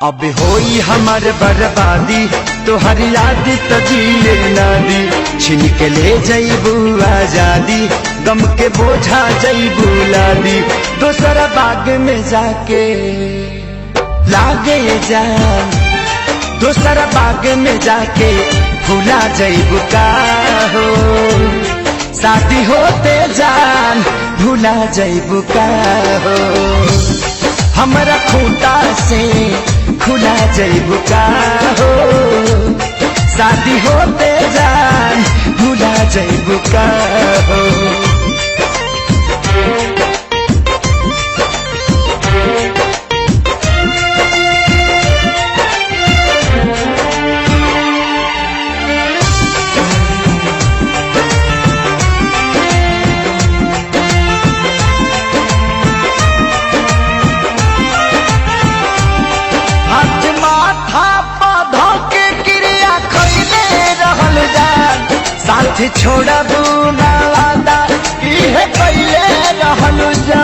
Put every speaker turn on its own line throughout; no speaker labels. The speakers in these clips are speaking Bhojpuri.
अब होई हमार बर्बादी तोहर याद तजीले नादी छिन के ले जईबू आजादी गम के बोझा जईबू लादी दोसरा बाग में जाके लागे जान दोसरा बाग में जाके भूला जईबू का हो शादी होते जान भूला जईबू का हो हमारा खूंटा से खुला जईबू का हो शादी होते जान भूला जईबू का हो साथ छोड़बू ना वादा इहे पहले रहल जा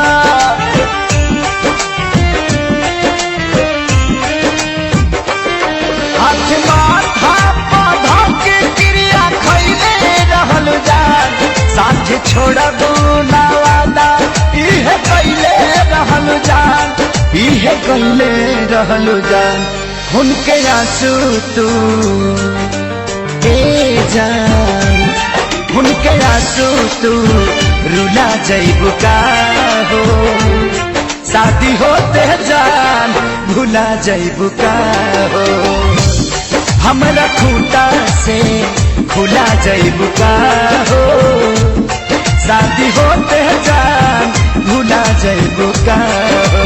हाथ माथा पौधा के क्रिया खैले रहल जा साथ छोड़बू ना वादा इहे पहले रहल जा इहे पहले रहल जा उनके आंसू तू जान उनके आंसू तू रुला जईबू का हो शादी होते जान भूला जईबू का हो हमारा खूंटा से खुला जईबू का हो शादी होते जान भूला जईबू का हो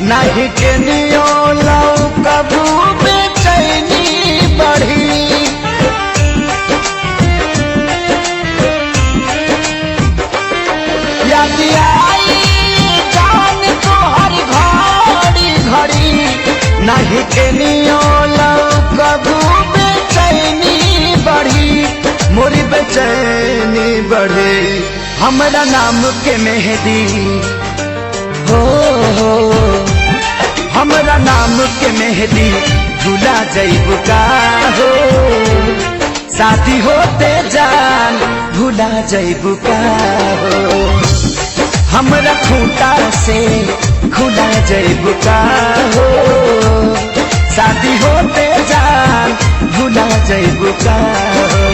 नहीं के नियो लौ कबू बेचैनी बढ़ी याद आई जान तोहर घड़ी घड़ी नहीं के नियो लौ कबू बेचैनी बढ़ी मोरी बेचैनी बढ़ी हमारा नाम के मेहदी हो हमारा नाम के मेहदी भूला जईबू का हो शादी होते जान भूला जईबू का हो हमारा खूंटा से खुला जईबू का हो शादी होते जान भूला जईबू का हो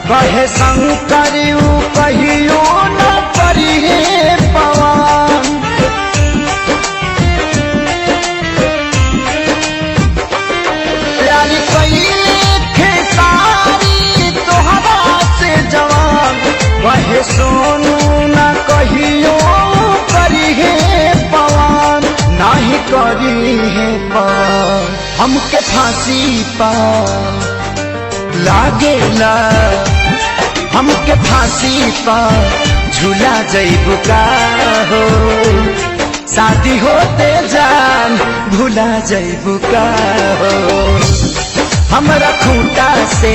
कहे शंकर कहियो न परिहे पवन प्यारी कइले खेसारी तोहरा से जवान कहे सोनू न कहियो करिहे पवन नहीं करिहे पवन हमके फांसी पा लागेला हमके फांसी पर झूला जईबू का हो शादी होते जान भूला जईबू का हो हमारा खूंटा से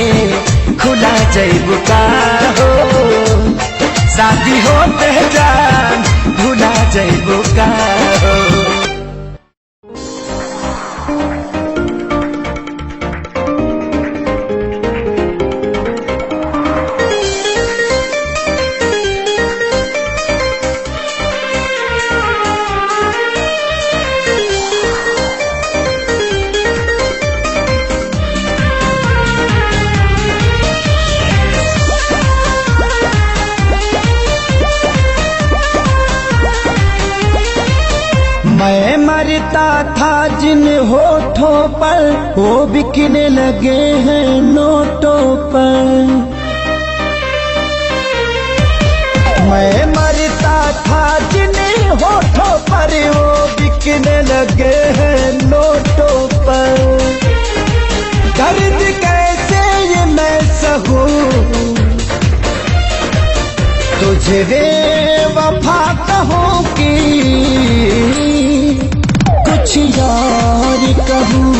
खुला जईबू का हो शादी होते जान भूला जईबू का हो मरता था जिन होठों पर वो बिकने लगे हैं नोटों पर। मैं मरता था जिन होठों पर वो बिकने लगे हैं नोटों पर। दर्द कैसे ये मैं सहूं, तुझे बेवफा कहूं कि कुछ यार कहूं,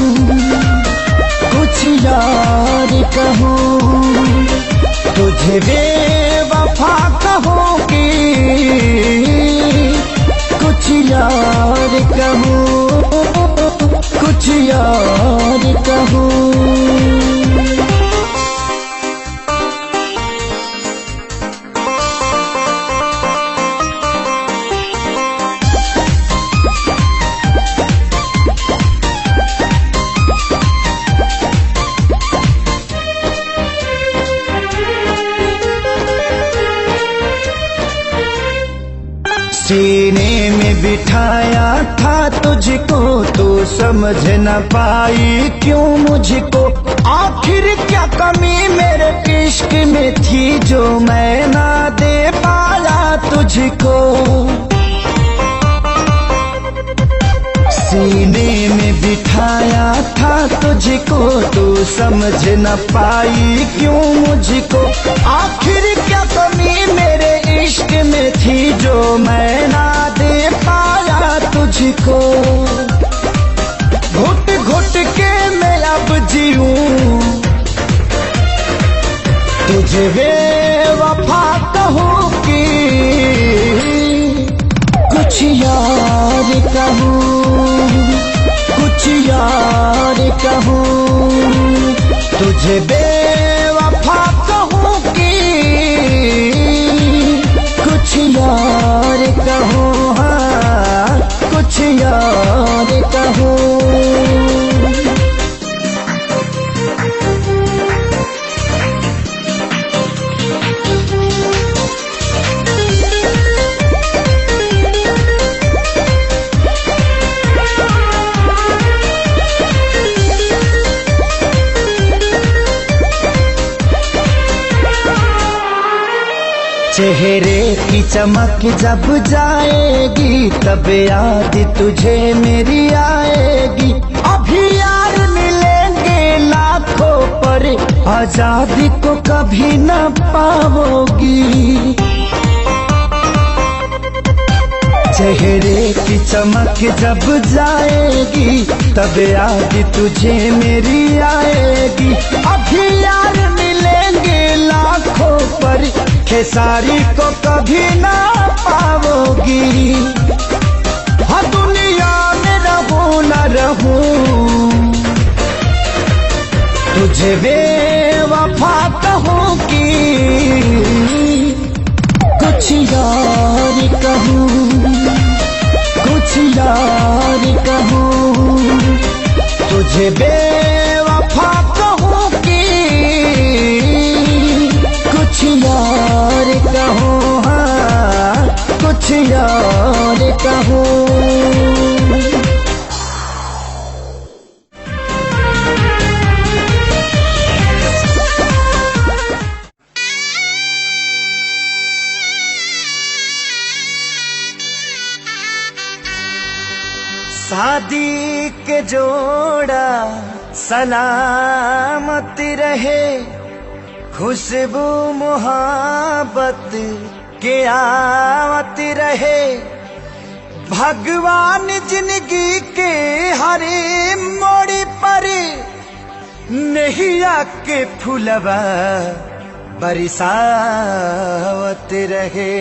कुछ यार कहूं। तुझे बेवफा कहूं कि कुछ यार कहूं, कुछ यार कहूं। सीने में बिठाया था तुझको, तू समझ न पाई क्यों मुझको। आखिर क्या कमी मेरे इश्क में थी जो मैं ना दे पाया तुझको। सीने में बिठाया था तुझको, तू समझ न पाई क्यों मुझको। आखिर क्या कमी मेरे इश्क में थी जो मैं ना दे पाया तुझको। घुट घुट के मैं अब जीऊं, तुझे बेवफा कहूं कि कुछ यार कहूं, कुछ यार कहूं। तुझे बेवफा कहूं कि कुछ यार कहूं, हाँ कुछ यार कहूं। चेहरे की चमक जब जाएगी तब याद तुझे मेरी आएगी। अभी यार मिलेंगे लाखों पर आजादी को कभी न पाओगी। चेहरे की चमक जब जाएगी तब याद तुझे मेरी आएगी। अभी यार मिलेंगे लाखों पर खेसारी को कभी ना पाओगी। हाँ दुनिया में रहूं न रहूं, तुझे बेवफा कहूं कि कुछ यार कहूं, कुछ यार कहूं। तुझे बेवफा कहूं कि कुछ यार कहूं, हाँ कुछ यार कहूं। शादी के जोड़ा सलामत रहे, खुशबू मुहब्बत के आवत रहे। भगवान जिंदगी के हर मोड़ पर नैया के फुलवा बरसावत रहे।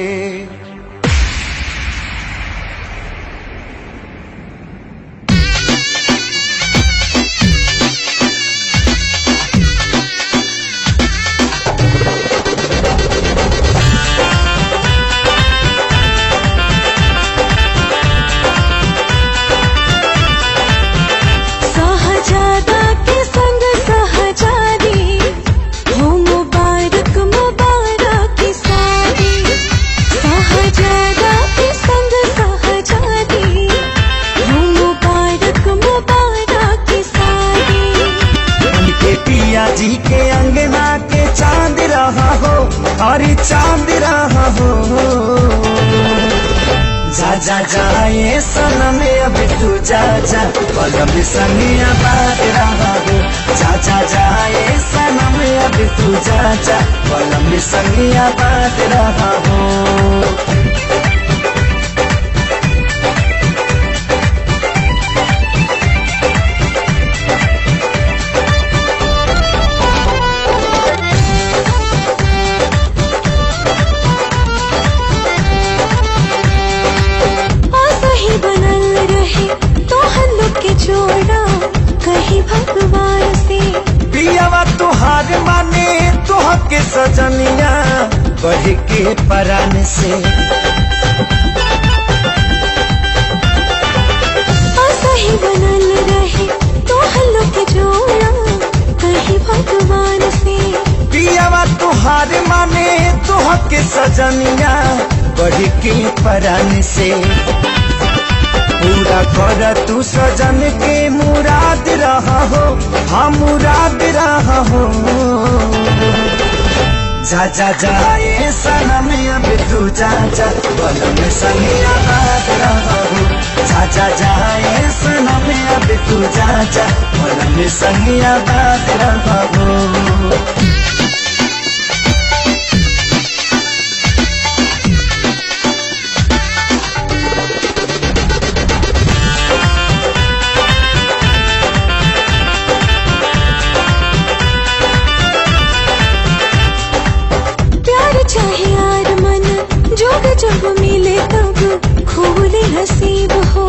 मुबारक मुबारक की शादी।
और चांद रहा हो। जा जा जाए सनम अभी तू जा जा, पलम संगिया बात रहा हो। जा जा जाए सनम अभी तू जा जा, पलम संगिया बात रहा हो।
भगवान से
पियावा तुहार माने तुहके सजनिया बढ़ के परान से।
सही बनल रहे तो हल्लो के जोड़ा कहीं भगवान से।
पियावा तुहार माने तुहके सजनिया बढ़ के परान से। पूरा कर तू सजन के मुराद रहा हो, हाँ मुराद रहा हो। जा जा जाए सनम अब तू जा जा, पलम संगिया बात रहा हो। जा जा जाए सनम अब तू जा जा, पलम संगिया बात रहा हो।
चाहे यार मन जोग जब मिले तब खूबे नसीब हो।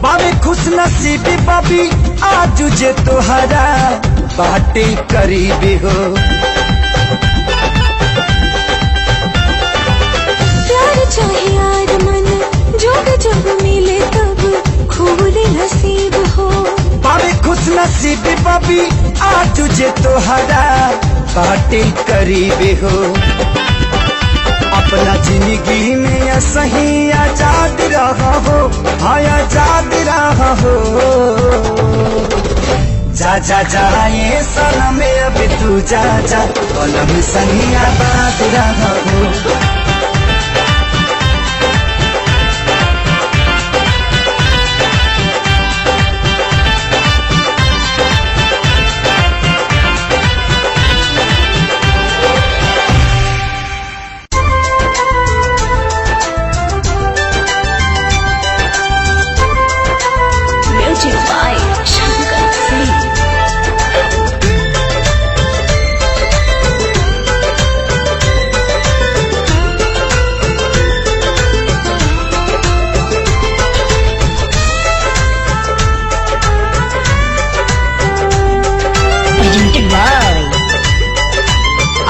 बाबे खुश नसीबी बाबी आज जे तोहरा बाटे करीबी हो।
प्यार चाहे यार मन जोग जब मिले तब खूबे नसीब हो।
बाबे खुश नसीबी बाबी आज जे तोहरा बाटे करीबी हो। अपना जिंदगी में सही आजाद रहा हो, हाँ आजाद रहा हो। जा जा जाए सनम अब तू जा जा, पलम संगिया बात रहा हो।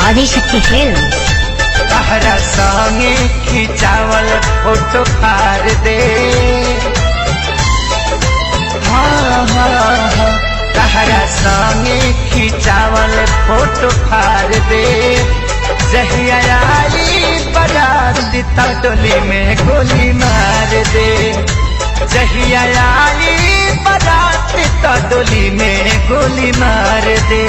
आदिशक्ति फिल्म
तहरा संगे खिंचावल फोटो फार दे। हाँ हाँ हाँ, तहरा संगे खिंचावल फोटो फार दे। जहिया आई बाराती तो डोली में गोली मार दे। जहिया आई बाराती तो डोली में गोली मार दे।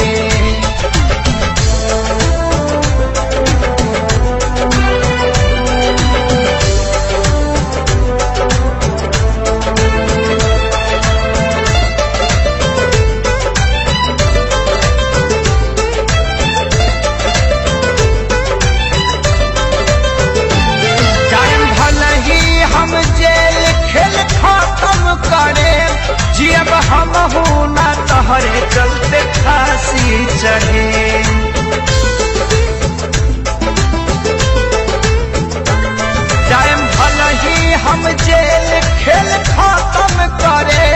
जियब हम हूँ ना तोहरे चलते फांसी चढ़े। जायम भला ही हम जेल खेल खत्म करे।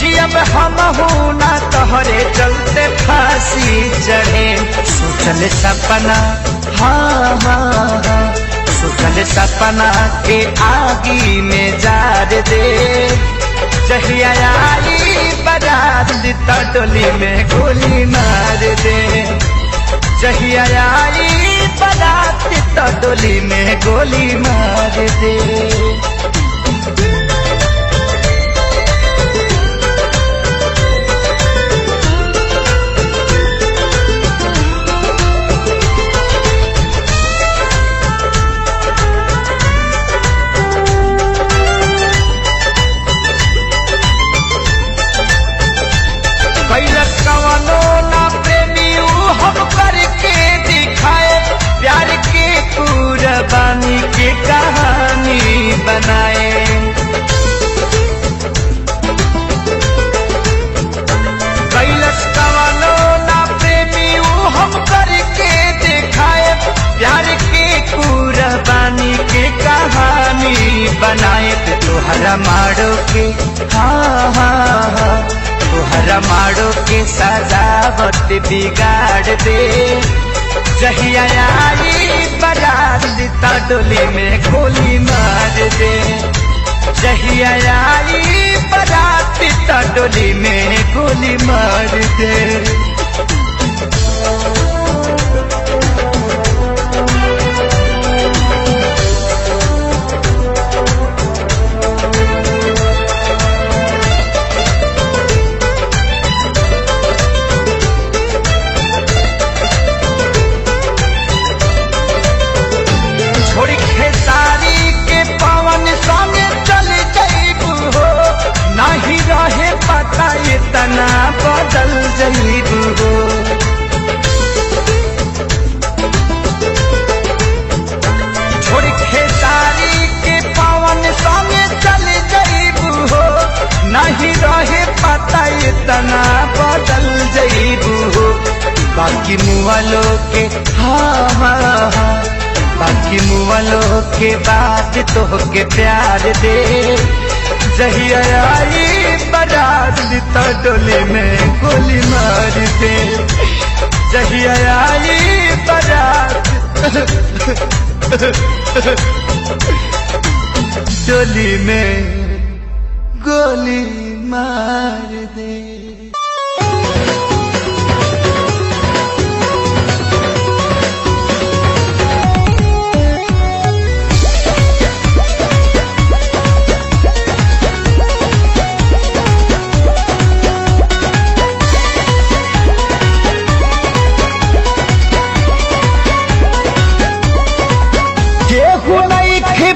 जियब हम हूँ ना तोहरे चलते फांसी चढ़े। सोचल सपना हाँ हाँ हाँ, सोचल सपना के आगी में जार दे। जहिया आई बाराती तो डोली में गोली मार दे। जहिया आई बाराती तो डोली में गोली मार दे। तुहरा माड़ो के हाँ हाँ हाँ तुहरा माड़ो के सजावट बिगाड़ दे जहिया आई बारात ता डोली में गोली मार दे जहिया आई बारात ता डोली में गोली मार दे। नहीं रहे पता इतना बदल जईबू हो छोड़ खेसारी के पवन संगे चल जईबू हो नहीं रहे पता इतना बदल जईबू हो बाकी मुआलो के हाँ हाँ हाँ बाकी मुआलो के बाद तो के प्यार दे जहिया आई बारात ता डोली में गोली मार दे जहिया आई बारात डोली में गोली मार दे।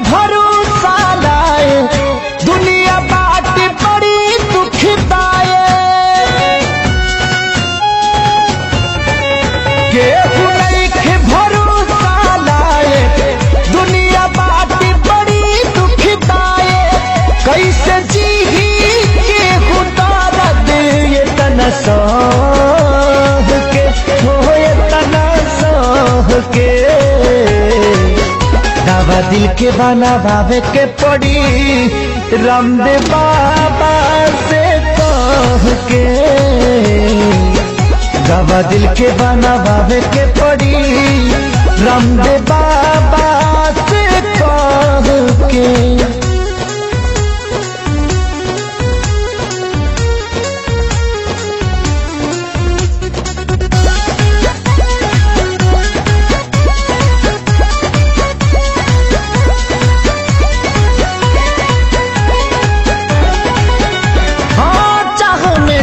भरोसा लाए दुनिया बात बड़ी दुखदाए केहू नहीं भरोसा लाए दुनिया बात बड़ी दुखदाए कैसे जी केहू दर्द ये तना सह के हो ये तना सह के दवा दिल के बना भावे के पड़ी रामदेव बाबा से कह के दवा दिल के बना भावे के पड़ी रामदेव बाबा से कह के।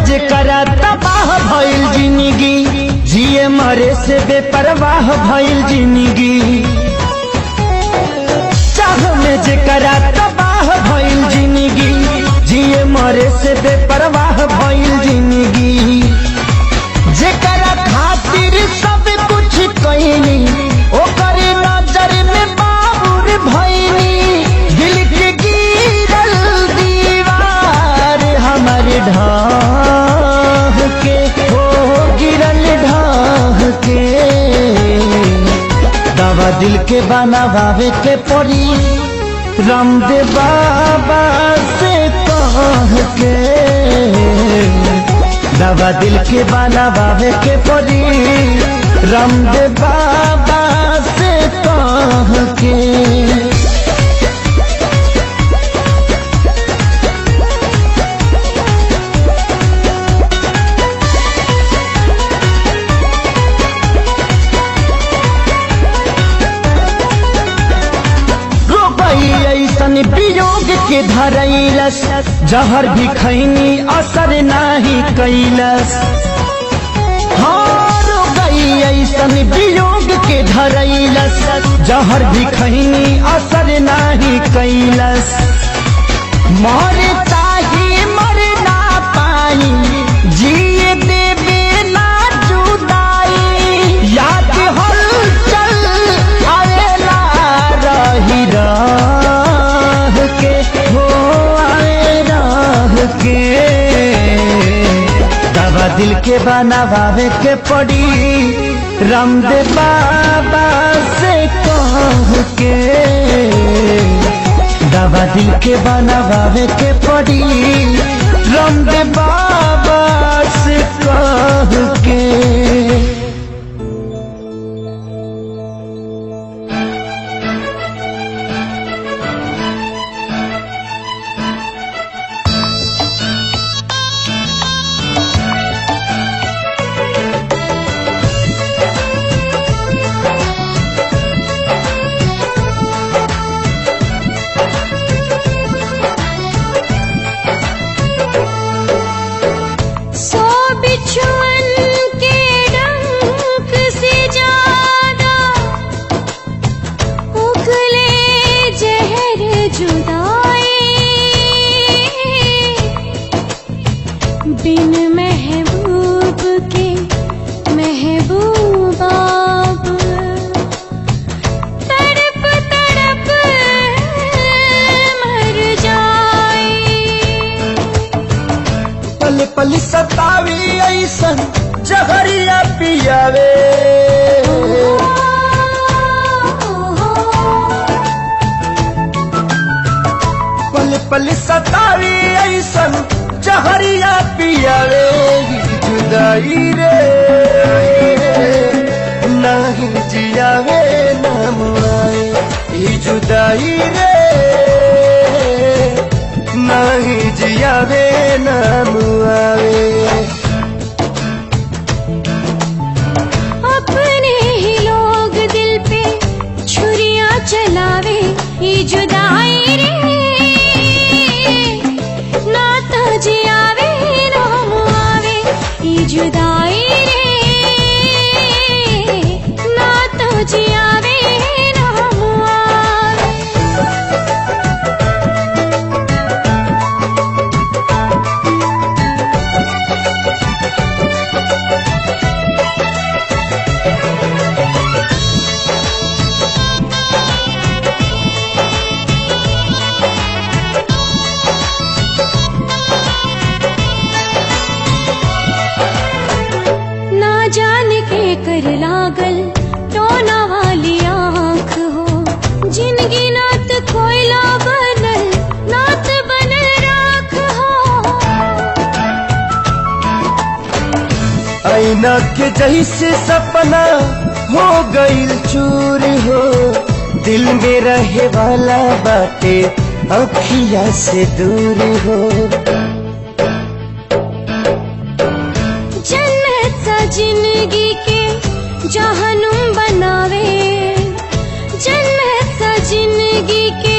तबाह भइल जिंदगी जिए मरे से बेपरवाह भइल जिंदगी चाह में जेकरा तबाह भइल जिंदगी जिए मरे से बेपरवाह भइल जिंदगी जेकरा खातिर सब कुछ कइनी ओकर नजर में बाबूर भइनी दिल के गिरल दीवार हमारे ढाह के हो गिरल ढाह के दवा दिल के बनावे के पड़ी रामदेव बाबा से कह के दवा दिल के बनावे के पड़ी रामदेव बाबा से कह के। ऐसन वियोग के धरैलस जहर भी खैनी असर नाही कैलस हार गई ऐसन वियोग के धरैलस जहर भी खैनी असर नाही कैलस मर चाही मर ना पाई जिए देवे ना जुदाई याद हलचल आवेला रही राह के हो आए राह के दवा दिल के बनावे के पड़ी रामदेव बाबा से कह के दवा दिल के बनावे के पड़ी रामदेव बाबा से कह के।
सो बिछुअन के डंक से ज्यादा उगले जहर जुदाई, बिन महबूब के महबूब आप तड़प तड़प मर जाए।
पल पल सतावी ऐसन जहरिया पियावे, पल पल सतावी ऐसन जहरिया पियावे। जुदाई रे नहीं जियावे नाम आए, ई जुदाई रे नहीं जियावे नाम आवे।
अपने ही लोग दिल पे छुरियां चलावे, ये जुदाई रे ना तो जियावे नाम आवे। ये जुदाई रे ना तो जियावे नाम आवे। ना जाने के कर लागल टोना वाली आँख हो, जिनगी नात कोयला बनल नात बनल राख हो।
ऐना के जैसे सपना हो गईल चूर हो, दिल में रहे वाला बाटे अखिया से दूर हो।
जन्नत सा जिंदगी के जहनुम बनावे, जन्नत सा जिंदगी के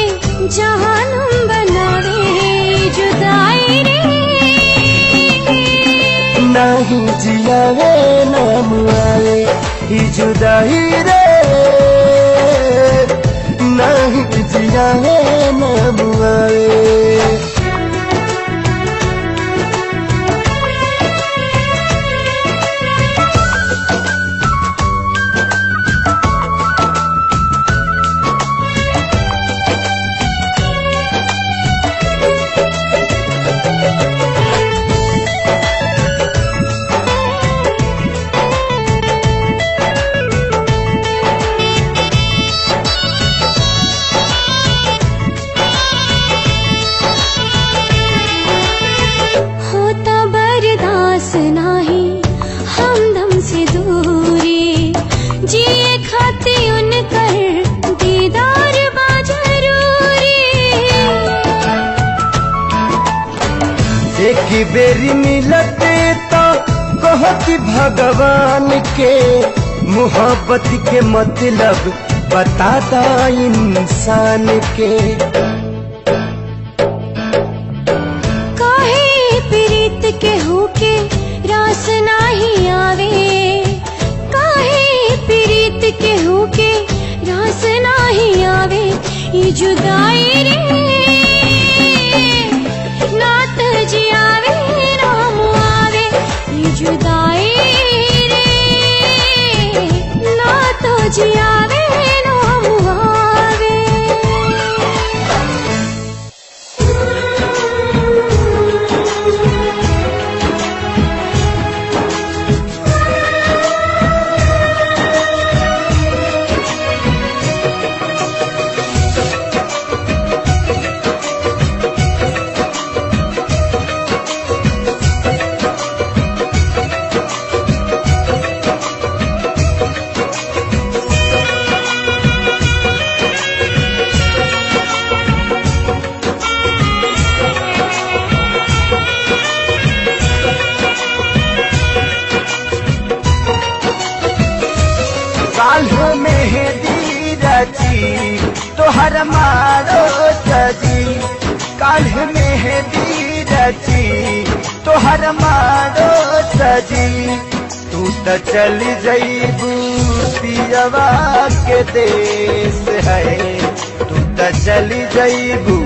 जहनुम बनावे। जुदाई रे
नहीं जियावे नाम आवे, ई जुदाई रे नहीं जियावे नाम आवे।
होता बर्दाश्त नाही हमदम से दूरी, जिए खाती उनकर दीदार बा जरूरी।
एक बेरी मिलते तो कहती भगवान के, मोहब्बत के मतलब बताता इंसान के।
काहे प्रीत के होके रास नाही आवे, काहे प्रीत के होके रास नाही आवे। ये जुदाई रे नात जियावे नाम आवे। ये जुदाई रे नात जियावे नाम आवे।
रची तोहर मारो सजी काल्ह मेहंदी रची तोहर मारो सजी तू त चल जईबू पियवा के देश है तू त चल जईबू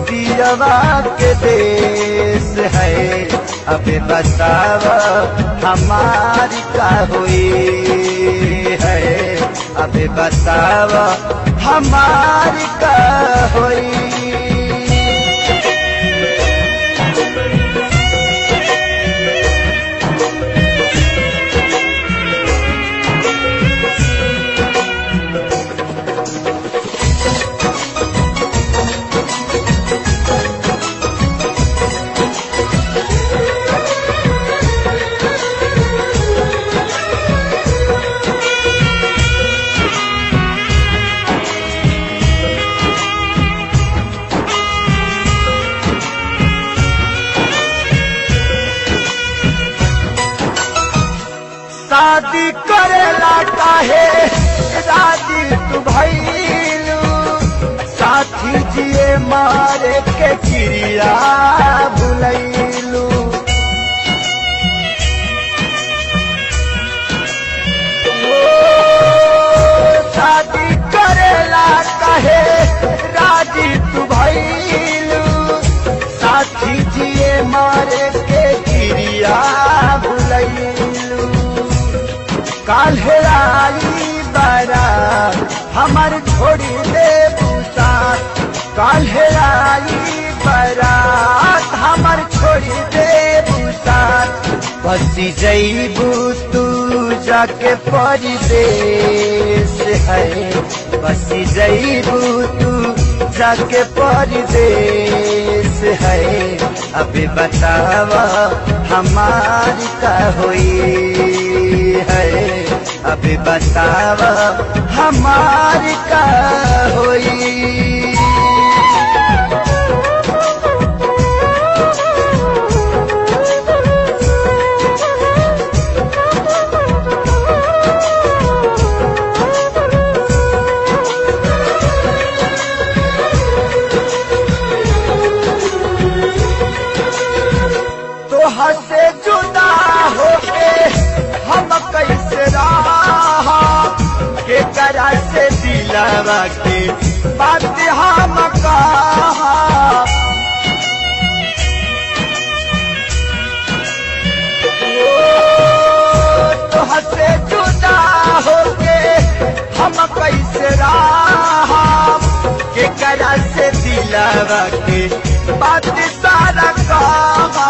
पियवा के देश है अबे बतावा हमारी का हुई है अबे बतावा हमारी का हुई। शादी करेला काहे राजी तू भइलू साथी जिए मारे के चिड़िया भुलैलू शादी करेला काहे राजी तू भइलू साथी जिए मारे के चिड़िया भुलैलू काल्हे आई बारात हमार छोड़ी दे बुसात काल्हे आई बारात हमार छोड़ी दे बुसात बसी जईबू तू जाके परदेश है बसी जईबू तू जाके परदेश है अबे बतावा हमारी का हुई है अबे बतावा हमारी का हुई। तोहर से जुदा होके हम कैसे रहा के करा से दिलवा के बात हम कहा तोहर से जुदा होके हम कैसे रहा के करा से दिलवा के बात सारा कहा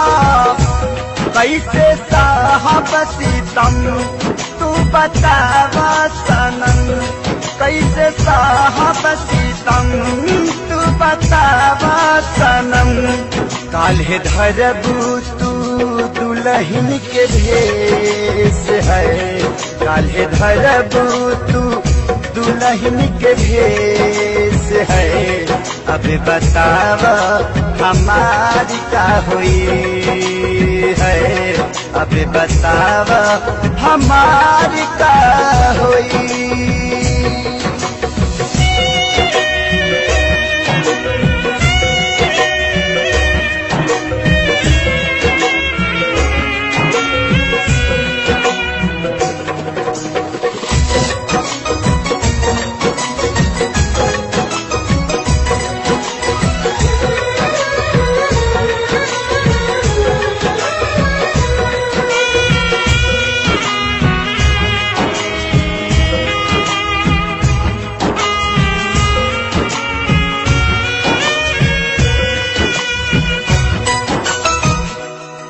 कैसे साहब सीतम तू बतावा सनम कैसे साहब सीतम तू बतावा सनम काल्हे धरबू तू दुल्हन के भेष है काल्हे धरबू तू दुल्हन के भेष है अबे बतावा हमारी का हुई है अबे बतावा हमारी का हुई।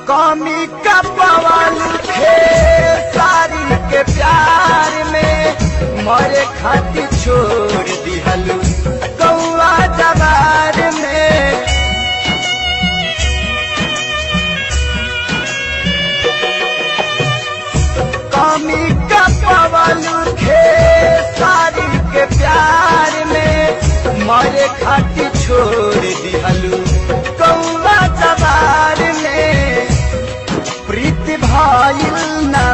कमी का पवन थे सारी के प्यार में मरे खातिर छोड़ दिहलू कौआ जवार में कमी का पवन थे सारी के प्यार में मरे खातिर छोड़ दिहलू कौआ जवार में प्रीति भाईल ना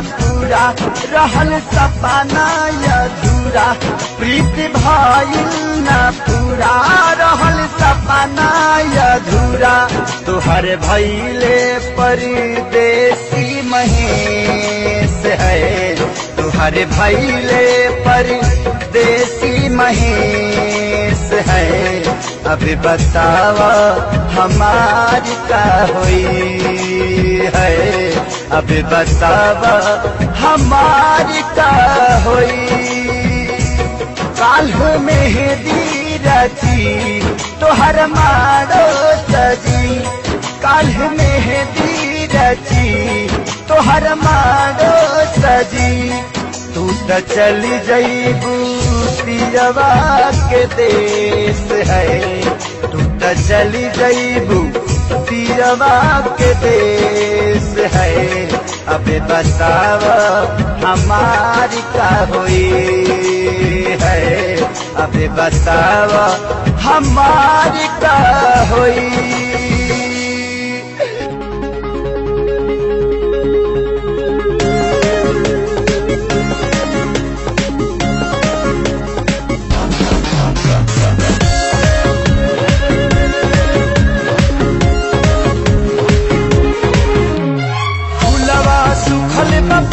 अधूरा रहल सपना अधूरा प्रीत भइल न पूरा रहल सपना अधूरा तुहर भइले परदेसी महेश है तुहर भइले परदेसी महेश है अभी बतावा हमारी का हुई है अभी बतावा हमारी का हुई काल्ह मेहंदी रची तोहर मारो सजी काल्ह मेहंदी रची तोहर मारो सजी तू तो चली जईबू पियवा के देश है तू तो चली जईबू पियवा के देश है अबे बताव हमारी का हुई है अबे बताव हमारी का हुई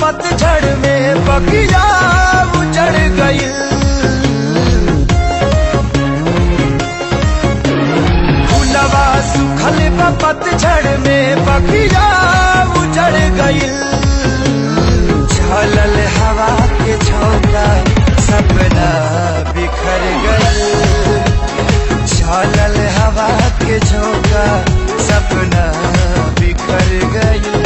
पतझड़ में बगिया उजड़ गई फूलवा सुखल पतझड़ में बगिया उजड़ गई झलल हवा के झोंका सपना बिखर गई झलल हवा के झोंका सपना बिखर गई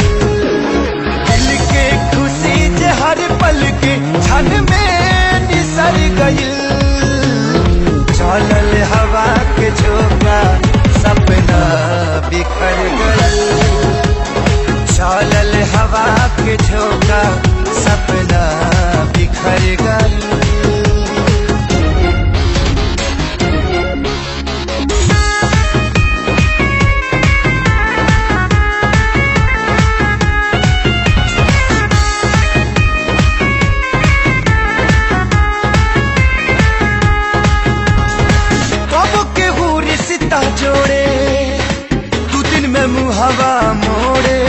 हर पल के क्षण में निसर गई चलल हवा के झोंका सपना बिखर गई चलल हवा के झोंका सपना बिखर गई जोड़े तू दिन में मुहवा मोड़े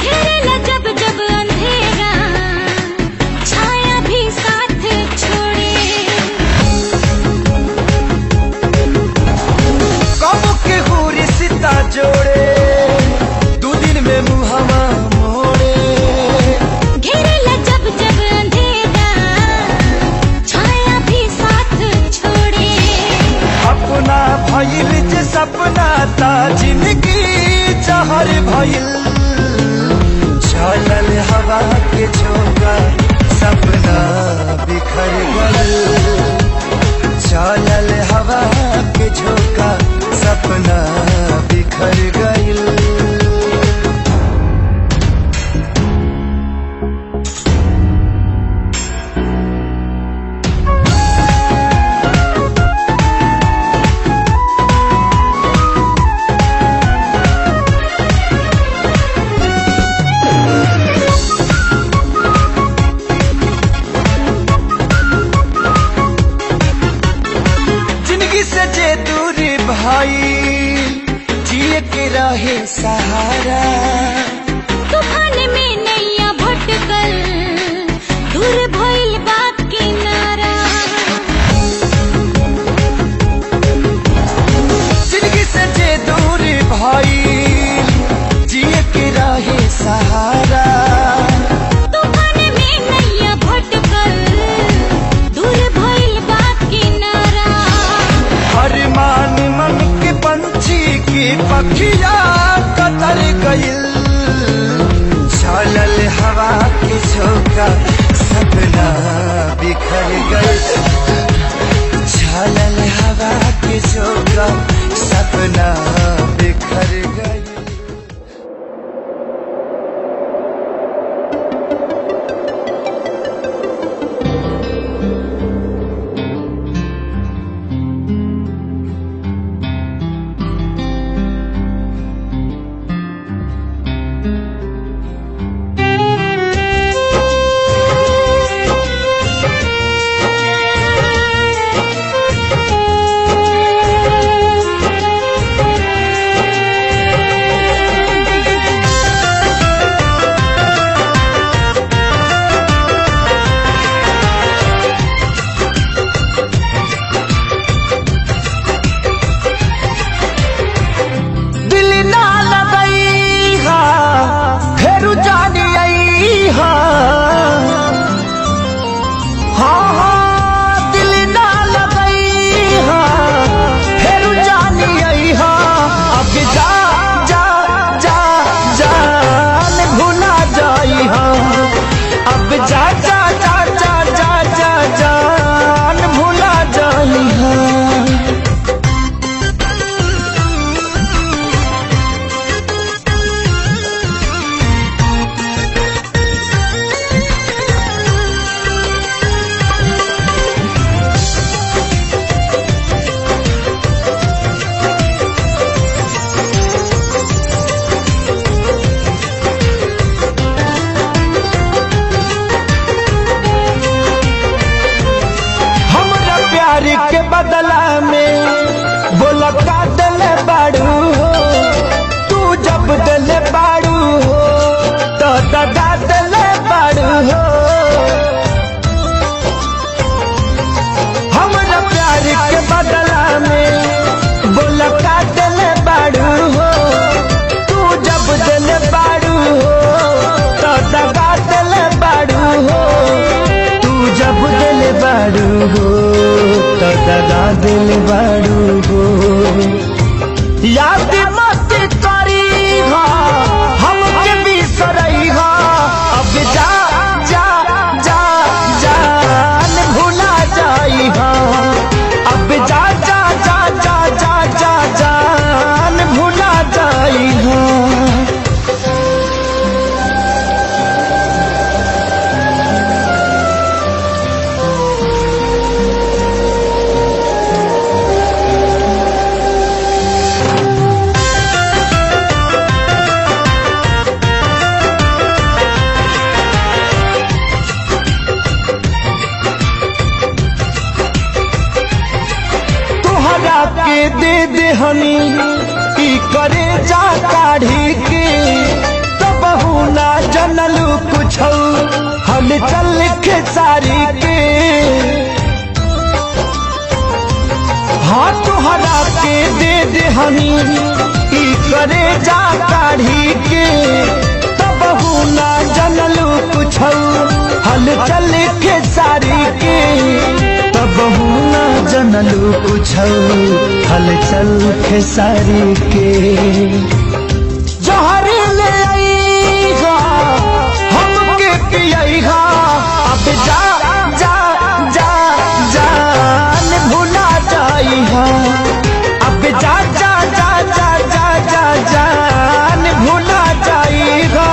घेरेला जब जब अंधेरा छाया भी साथ छोड़े
कब के हुरी सिता जोड़े तू दिन में मुहवा मोड़े
घेरेला जब जब अंधेरा छाया भी साथ छोड़े
अपना भइल जे सपना ता जिंदगी जहर भइल चलल हवा के झोंका सपना बिखर गई चलल हवा के झोंका सपना बिखर गई भाई जिए के रहे सहारा
तूफान में नैया भटकल दूर भइल बात किनारा
जिंदगी से जे दूर भाई जिए के रहे सहारा
तूफान में नैया भटकल दूर भइल बात किनारा
अरमान मन के पंछी की पखिया कतर गइल प्यार के बदला में बोला का दिल बाड़ू हो, तू जब दिल बाड़ू हो तो दगा दिल बाड़ू हो। हमरा प्यार के बदला में बोला का दिल बाड़ू हो, तू जब दिल बाड़ू हो तो दगा दिल बाड़ू हो। जब दिल बाड़ू हो तो दगा दिल बाड़ू हो। याद मत करी हा हमके बिसरई हा, अब जा जा जा जान भुला जाई हा, अब जा जा जा जा जा जा जान भुला जाई हा। के दे दे हनी की करे जा काढ़ी के, तो बहु ना जनलू कुछ हल चल के सारी के। हाँ तुहरा के दे दे हनी की करे जा काढ़ी के, तो बहु ना जनलू कुछ हल चल के सारी के। बहु ना जनलू कुछ हलचल खेसारी के। जहर ले आईगा हमके पियईगा, अब जा जा जा जान भुला जाईहा, अब जा जा जा जा जा जा जान भुला जाईगा।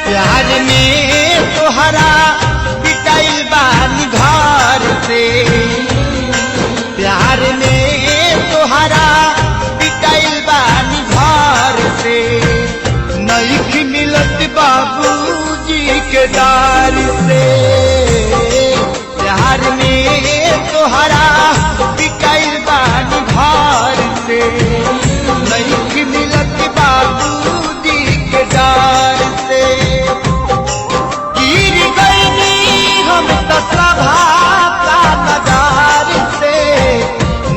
प्यार में तोहरा पिटाइल बानी घर से, प्यार में तोहरा पिटाइल बानी घर से। नहीं मिलत बाबूजी के डार से, प्यार में तोहरा पिटाइल बानी घर से। नहीं मिलत बाबूजी के डार से। हम सभा का नगार से,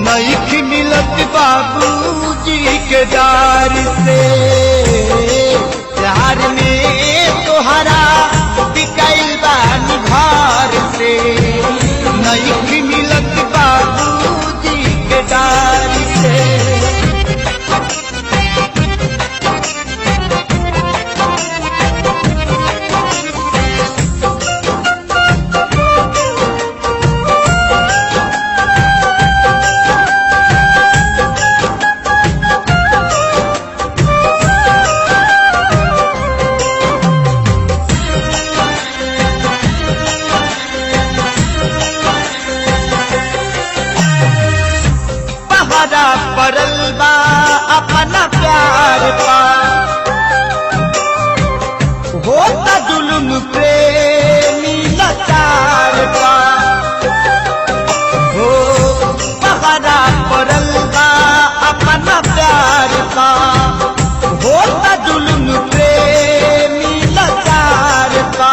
नहीं मिलत बाबूजी के डार से। प्यार में तोहरा बिकाइल बानी घर से, नहीं मिलत बाबूजी के डार से। पड़ल बा अपना प्यार पा, होता जुलुम प्रेमी लाचार पा। हो पहरा पड़ल बा अपना प्यार पा, होता जुलुम प्रेमी लाचार पा।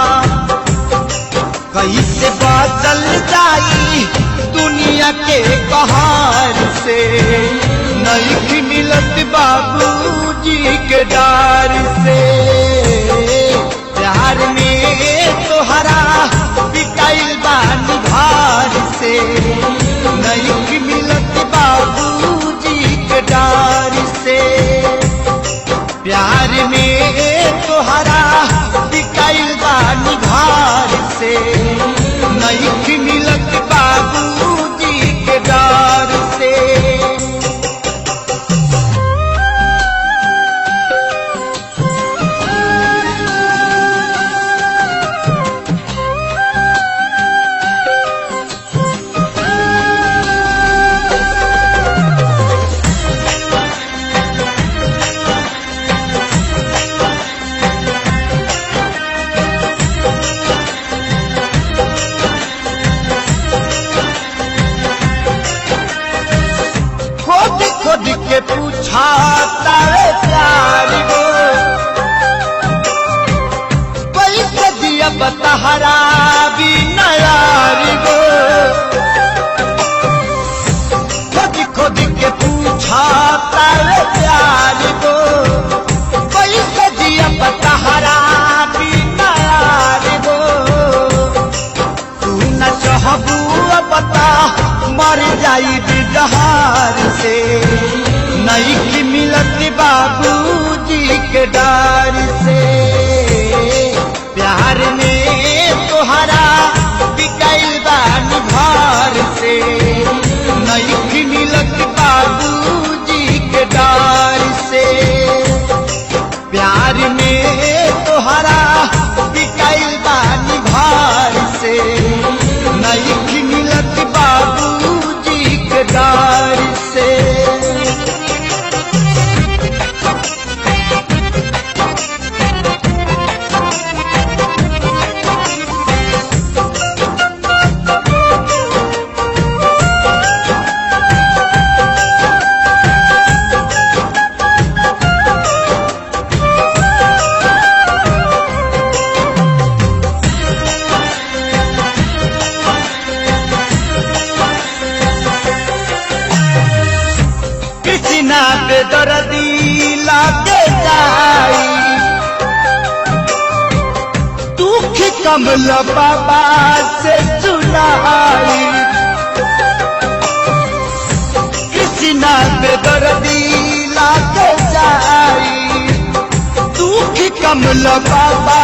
कैसे बदल जाई दुनिया के कहार से, नहीं मिलत बाबूजी के डार से। प्यार में तोहरा बिकाइल बानी घर से, नहीं मिलत बाबूजी के डार से। प्यार में तोहरा बिकाइल बानी घर से, नहीं मिलत बाबूजी के डार से। खुद के पूछा तारे प्यार को कैसे दिया बतहरा भी नयार को खुद के पूछा तारे प्यार को कैसे दिया बतहरा भी नयार को तू न चाहबू बता मर जाई बिजहार से नहीं की मिलत बाबूजी के डार से प्यार में तोहरा बिकाइल बानी भार से नहीं की मिलत बाबूजी के डार से प्यार में तोहरा बिकाइल बानी भार से नहीं की मिलत बाबूजी के डार से कृष्णा पे दर्दी लागे जाई दुख कमल बाबा से सुनाई कृष्णा पे दर्दी लागे जाई दुख कमल बाबा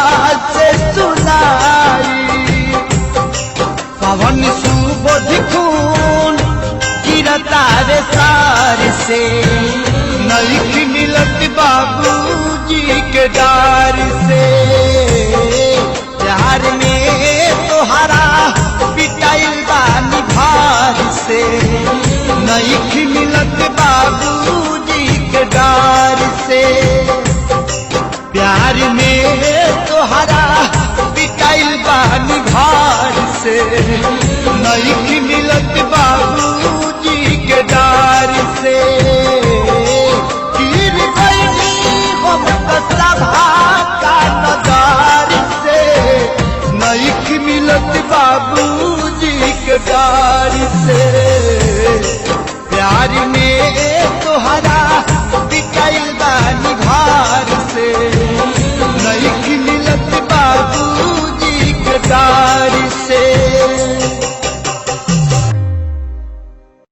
से सुनाई पवन सुबोध खून तारे सार से नहीं मिलत बाबूजी के डार से प्यार में तोहरा पिटाइल बानी भार से नहीं मिलत बाबूजी के डार से प्यार में तोहरा पिटाइल बानी भार से नहीं मिलत